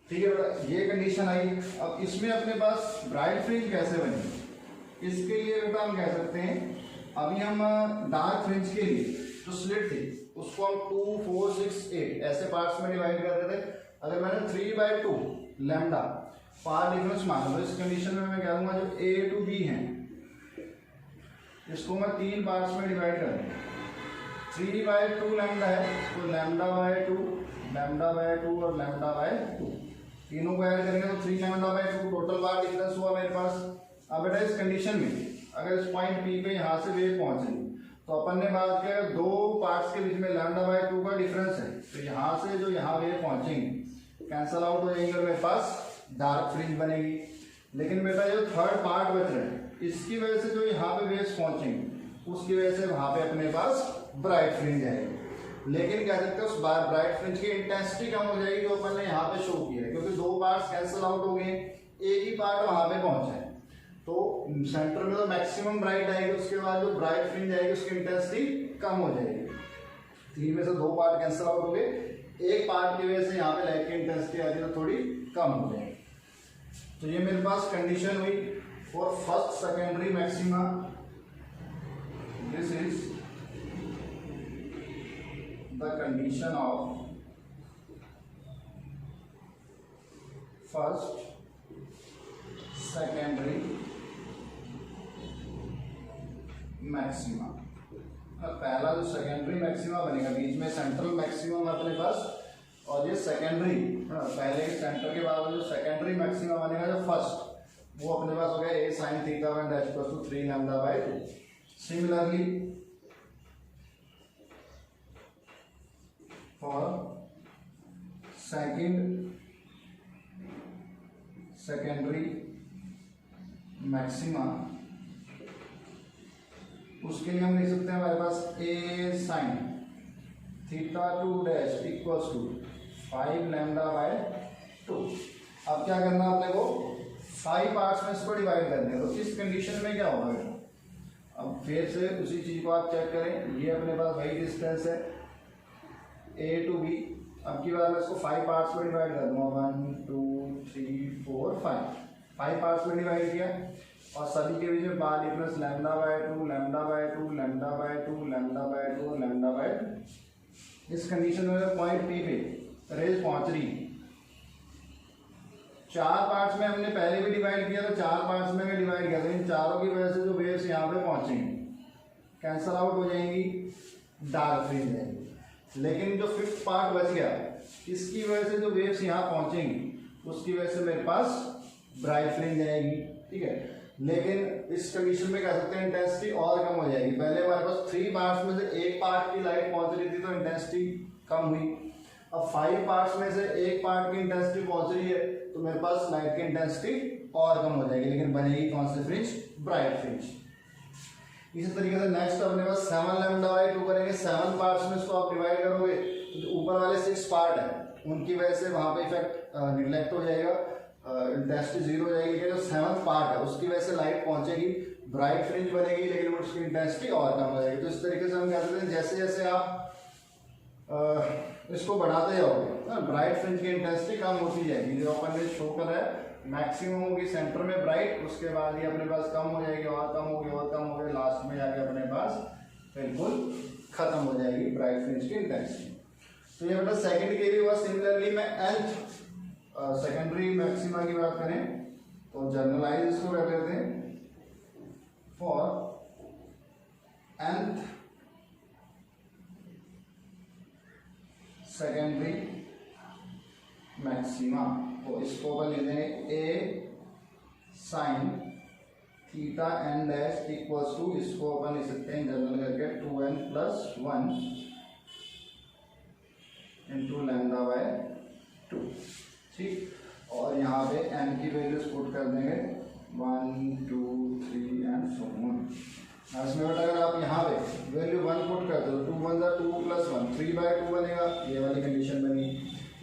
ठीक है बेटा, ये कंडीशन आई। अब इसमें अपने पास ब्राइट फ्रिंज कैसे बनेगी, इसके लिए बेटा हम कह सकते हैं अभी हम डार्क फ्रिंज के लिए जो स्लिट थी उसको हम 2 4 6 8 ऐसे पार्ट्स में डिवाइड कर रहे थे। अगर मैंने 3/2 लैम्डा पार्ट डिफरेंस माना तो इस कंडीशन में मैं कह दूंगा जो ए टू बी है इसको मैं 3 पार्ट्स में डिवाइड कर दूंगा। 3/2 लैम्डा है तो लैम्डा बाय 2 और लैम्डा बाय 2 तीनों को ऐड करेंगे तो 3 lambda by 2 total path difference हुआ मेरे पास। अब बेटा इस कंडीशन में अगर इस पॉइंट पी पे यहाँ से वेव पहुंचेगी तो अपन ने बात किया दो पार्ट्स के बीच में लैम्डा बाय 2 का डिफरेंस है, तो यहाँ से जो यहाँ वेव पहुंचेंगे कैंसल आउट हो जाएंगे और मेरे पास डार्क फ्रिंज बनेगी। लेकिन बेटा जो थर्ड पार्ट बच रहा है इसकी वजह से जो यहाँ पे वेव्स पहुंचेंगे उसकी वजह से वहां पे अपने पास ब्राइट फ्रिंज आएगी। लेकिन क्या सकते हैं उस ब्राइट फ्रिंज की इंटेंसिटी कम हो जाएगी जो अपन ने यहाँ पे शो किया है, क्योंकि दो पार्ट्स कैंसल आउट हो गए, एक ही पार्ट वहां पे पहुंचा है तो सेंटर में तो मैक्सिमम ब्राइट आएगी, उसके बाद जो ब्राइट फ्रिंज आएगी उसकी इंटेंसिटी कम हो जाएगी। 3 में से 2 पार्ट कैंसल आउट हो गए, एक पार्ट की वजह से यहाँ पे लाइट की इंटेंसिटी आती है तो थोड़ी कम हो जाएगी। तो ये मेरे पास कंडीशन हुई for first secondary maxima. This is the condition of first secondary maxima. पहला जो सेकेंडरी मैक्सिमा बनेगा, बीच में सेंट्रल मैक्सिमम अपने पास, और ये सेकेंडरी, पहले के सेंटर के बाद जो सेकेंडरी मैक्सिमा बनेगा जो फर्स्ट, वो अपने पास हो गया a sine theta one dash equal to 3 lambda by 2। Similarly for secondary maxima, उसके लिए हम लिख सकते हैं हमारे पास a sine theta 2 dash equals to 5 lambda by 2। अब क्या करना है अपने को, 5 पार्ट्स में इसको डिवाइड करने, तो इस कंडीशन में क्या होगा, अब फिर से उसी चीज को आप चेक करें, ये अपने पास वही डिस्टेंस है ए टू बी। अब की बार मैं इसको 5 पार्ट्स में डिवाइड कर दूंगा, 1 2 3 4 5 पार्ट्स में डिवाइड किया, और सभी के बीच में बार difference lambda by 2 lambda by 2 lambda by 2 lambda by 2 lambda by 2। इस कंडीशन में पॉइंट पी पे रेज पहुंच रही, 4 पार्ट्स में हमने पहले भी डिवाइड किया, तो 4 पार्ट्स में डिवाइड किया, तो इन चारों की वजह से जो वेव्स यहाँ पे पहुंचेंगी कैंसल आउट हो जाएंगी, डार्क फ्रिंज जाएंगी। लेकिन जो 5th पार्ट बच गया, इसकी वजह से जो वेव्स यहाँ पहुंचेंगी उसकी वजह से मेरे पास ब्राइट फ्रिंज आएगी, ठीक है। लेकिन इस कंडीशन में कह सकते हैं इंटेंसिटी और कम हो जाएगी। पहले हमारे पास 3 पार्ट्स में से 1 पार्ट की लाइट पहुंच रही थी तो इंटेंसिटी कम हुई, अब 5 पार्ट्स में से 1 पार्ट की इंटेंसिटी पहुंच रही है तो मेरे पास लाइट की इंटेंसिटी और कम हो जाएगी, लेकिन बनेगी कौन सी फ्रिंज, ब्राइट फ्रिंज। इसी तरीके से नेक्स्ट अपने पास 7 लैम्डा बाय 2 करेंगे, 7 पार्ट्स में इसको आप डिवाइड करोगे तो ऊपर वाले 6 पार्ट है उनकी वजह से वहां पे इफेक्ट निगलेक्ट हो जाएगा, इंटेंसिटी 0 हो जाएगी, लेकिन जो 7th पार्ट है उसकी वजह से लाइट पहुंचेगी, ब्राइट फ्रिंज बनेगी, लेकिन उसकी इंटेंसिटी और कम हो जाएगी। तो इस तरीके से हम कह सकते हैं जैसे जैसे आप इसको बढ़ाते जाओगे ब्राइट फ्रिंज की इंटेंसिटी कम होती जाएगी। जो अपन ने शो करा है मैक्सिमम होगी सेंटर में ब्राइट, उसके बाद ये अपने पास कम हो जाएगी और कम होगी और कम हो गई, लास्ट में जाके अपने पास बिल्कुल खत्म हो जाएगी ब्राइट फ्रिंज की इंटेंसिटी। तो ये बेटा सेकंड के लिए हुआ। सिमिलरली मैं nth सेकेंडरी मैक्सिमा की बात करें तो जनरलाइज इसको क्या कहते हैं, फॉर nth सेकेंडरी मैक्सिमा, तो इसको अपन लिख देंगे a sine theta N dash equals to, इसको अपन लिख सकते हैं जनरल करके 2n plus 1 into lambda by 2, ठीक। और यहाँ पे n की वैल्यूज पुट कर देंगे 1 2 3 एंड सो ऑन। इसमें बेटा अगर आप यहाँ पे वैल्यू 1 पुट करते हो, 2 1 2 प्लस 1 3 बाय 2 बनेगा, ये वाली कंडीशन बनी।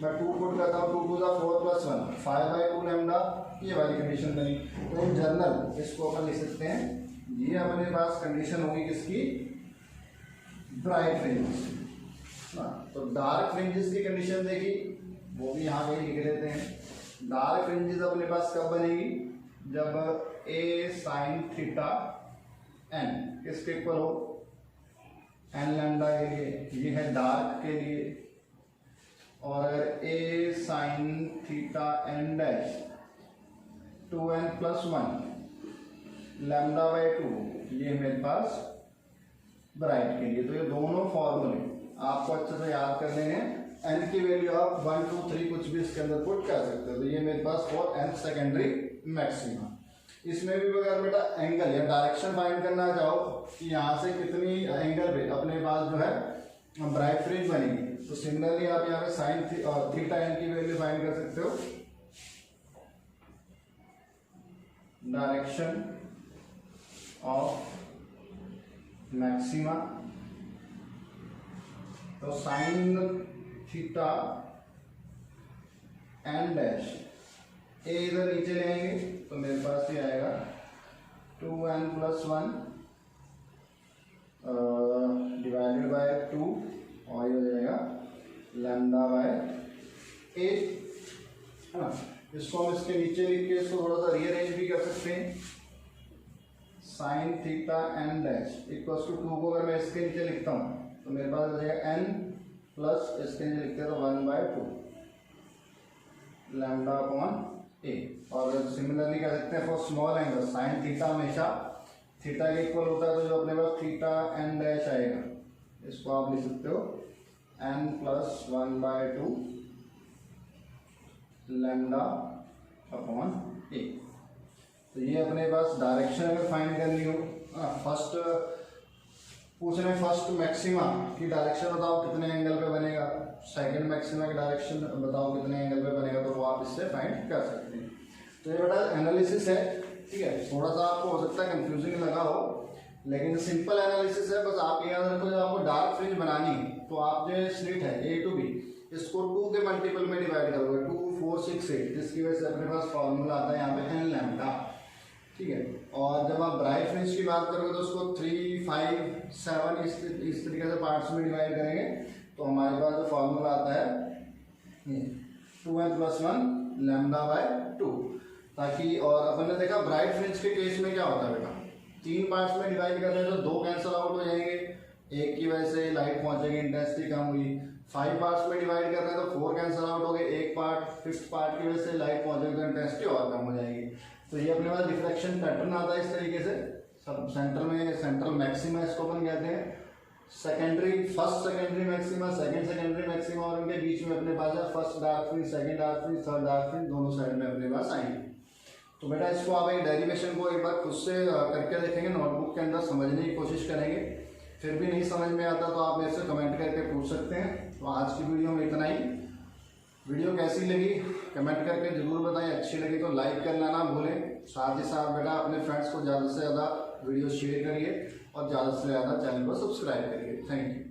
मैं 2 पुट करता हूँ, 2 2 4 प्लस 1 5 बाय 2 लैम्डा, ये वाली कंडीशन बनी। तो इन जनरल इसको अपन लिख सकते हैं, ये अपने पास कंडीशन होगी किसकी, ब्राइट फ्रिंज। तो डार्क फ्रिंजेस की कंडीशन देखी, वो भी यहाँ पे लिख लेते हैं। डार्क फ्रिंजेस अपने पास कब बनेगी, जब ए साइन थीटा एन किसके इक्वल हो, एन लैम्डा के लिए, ये है डार्क के लिए। और अगर a sine theta N dash 2n plus 1 lambda by 2, ये मेरे पास ब्राइट के लिए। तो ये दोनों फॉर्मूले आपको अच्छे से याद कर लेंगे। एन की वैल्यू आप 1 2 3 कुछ भी इसके अंदर पुट कर सकते हो। तो ये मेरे पास फॉर एन सेकेंडरी मैक्सिमा। इसमें भी अगर बेटा एंगल या डायरेक्शन फाइंड करना चाहो कि यहाँ से कितनी एंगल पे अपने पास जो है ब्राइट फ्रिंज बनेगी, तो सिमिलरली आप यहाँ पे साइन थीटा एन की वैल्यू फाइंड कर सकते हो। डायरेक्शन ऑफ मैक्सिमा, तो साइन थीटा एन डैश, ए इधर नीचे ले आएंगे तो मेरे पास ये आएगा 2n प्लस 1 डिवाइडेड बाय 2, और ये हो जाएगा लैम्डा बाय 8, है ना। इसको हम इसके नीचे लिख के इसको थोड़ा सा रीअरेंज भी कर सकते हैं। Sine theta N dash equals to 2 को अगर मैं इसके नीचे लिखता हूँ तो मेरे पास हो जाएगा n प्लस इसके नीचे लिखते हैं तो 1 बाय 2 लैम्डा अपॉन ए। और सिमिलरली कह सकते हैं for small angle sine theta हमेशा थीटा के इक्वल होता है तो जो अपने पास थीटा एन डैश आएगा, इसको आप लिख सकते हो n प्लस 1/2 लैम्डा अपॉन ए। तो ये अपने पास डायरेक्शन अगर फाइंड करनी हो, फर्स्ट पूछ रहे हैं फर्स्ट मैक्सिमा की डायरेक्शन बताओ कितने एंगल पे बनेगा, सेकंड मैक्सिमा की डायरेक्शन बताओ कितने एंगल पे बनेगा, तो वो आप इससे फाइंड कर सकते हैं। तो ये बड़ा एनालिसिस है, ठीक है। थोड़ा सा आपको हो सकता है कंफ्यूजिंग लगा हो, लेकिन सिंपल एनालिसिस है। बस आप याद रखो जब आपको डार्क फ्रिंज बनानी है तो आप जो स्लिट है A to B इसको 2 के मल्टीपल में डिवाइड करोगे, 2 4 6 8, जिसकी वजह से अपने पास फॉर्मूला आता है यहाँ पे n लैम्डा, ठीक है। और जब आप ब्राइट फ्रिंज की बात करोगे तो उसको 3 5 7 इस तरीके से पार्ट्स में डिवाइड करेंगे, तो हमारे पास जो फॉर्मूला आता है 2n + 1 λ/2, ताकि और अपन ने देखा ब्राइट फ्रिंज के केस में क्या होता है बेटा, 3 पार्ट्स में डिवाइड कर रहे हैं तो 2 कैंसिल आउट हो जाएंगे, एक की वजह से लाइट पहुंचेगी, इंटेंसिटी कम हुई। 5 पार्ट्स में डिवाइड कर रहे हैं तो 4 कैंसिल आउट हो गए, एक पार्ट फिफ्थ पार्ट की वजह से लाइट पहुंचेगी तो इंटेंसिटी और कम हो जाएगी। तो ये अपने पास डिफ्रैक्शन पैटर्न आता है इस तरीके से। सब सेंटर में सेंट्रल मैक्सिमा इसको अपन कहते हैं, secondary first secondary maxima, second secondary maxima, और उनके बीच में अपने पास है first dark fringe, second dark fringe, third dark fringe, दोनों साइड में अपने पास आएंगे। तो बेटा इसको आप एक डेरिवेशन को एक बार खुद से करके देखेंगे, नोटबुक के अंदर समझने की कोशिश करेंगे। फिर भी नहीं समझ में आता तो आप मेरे से कमेंट करके पूछ सकते हैं। तो आज की वीडियो में इतना ही। वीडियो कैसी लगी कमेंट करके जरूर बताएं, अच्छी लगी तो लाइक करना ना भूलें। साथ ही साथ बेटा अपने फ्रेंड्स को ज़्यादा से ज़्यादा वीडियो शेयर करिए और ज़्यादा से ज़्यादा चैनल को सब्सक्राइब करिए। Thank you.